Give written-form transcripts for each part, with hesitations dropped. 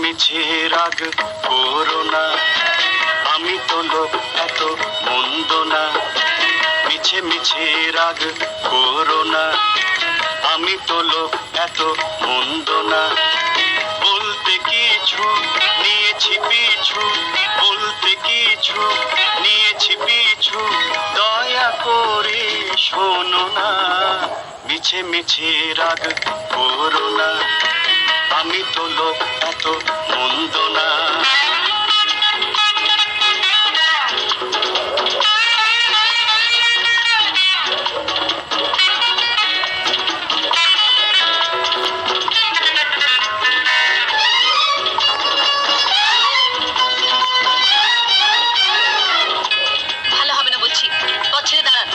মিছে রাগ করো না, আমি তো লোক এত মন্দ না। মিছে মিছে রাগ করো না, আমি তো লোক এত মন্দ না। বলতে কিছু নিয়েছি পিছু, বলতে কিছু নিয়েছি পিছু, দয়া করে শোনো না। মিছে মিছে রাগ করো না, আমি তো লোক এত মন্দ না। ভালো হবে না বলছি, পথ ছেড়ে দাঁড়ান।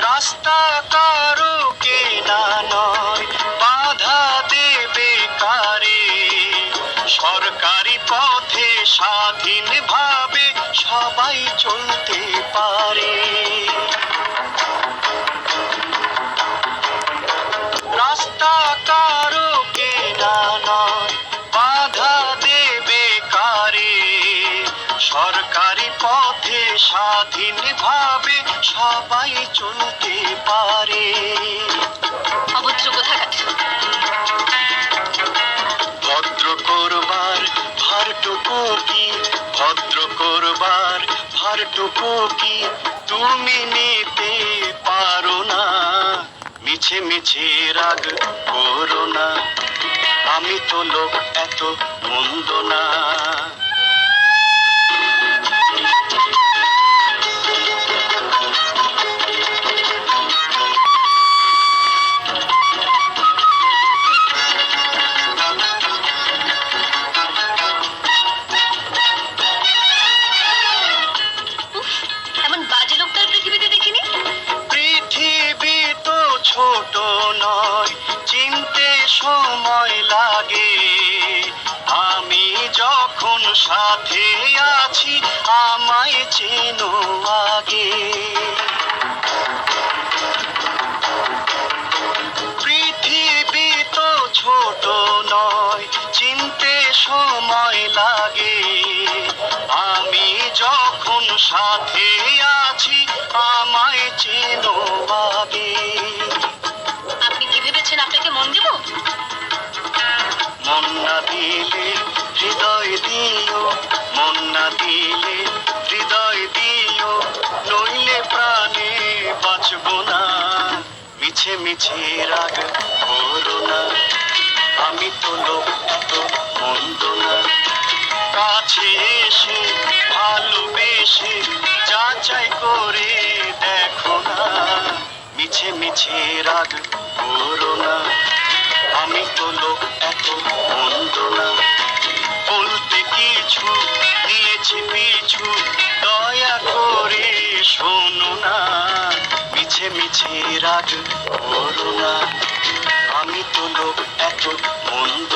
রাস্তা কারো কেনা নয়, বাধা দেবে কারে? সরকারি পথে স্বাধীনভাবে সবাই চলতে পারে। রাস্তা কারো কেনা নয়, বাধা দেবে কারে? সরকারি পথে স্বাধীনভাবে সবাই চলতে পারে। অভদ্র কোথাকার। ভদ্র করবার ভারটুকু কি, ভদ্র করবার ভারটুকু কি তুমি নিতে পারো না? মিছে মিছে রাগ করো না, আমি তো লোক এত মন্দ না। এমন বাজে লোক তো আর পৃথিবীতে দেখিনি। পৃথিবী তো ছোট নয়, চিনতে সময় লাগে। আমি যখন সাথে আছি আমায় চেনো আগে। পৃথিবী তো ছোট নয়, চিনতে সময় লাগে। আমি যখন সাথে আছি আমায় চেনো আগে। আপনি কি ভেবেছেন আপনাকে মন দেব? মন না দিলে হৃদয় দিও, মন না দিলে হৃদয় দিও, নইলে প্রাণে বাঁচব না। মিছে মিছে রাগ করো না, আমি তো লোক এত মন্দ না। কাছে এসে ভালোবেসে যাচাই করে দেখো না। মিছে মিছে রাগ করো না, আমি তো লোক এত মন্দ না। বলতে কিছু দিয়েছি পিছু, দয়া করে শোনো না। মিছে মিছে রাগ করো না, আমি তো লোক এত মন্দ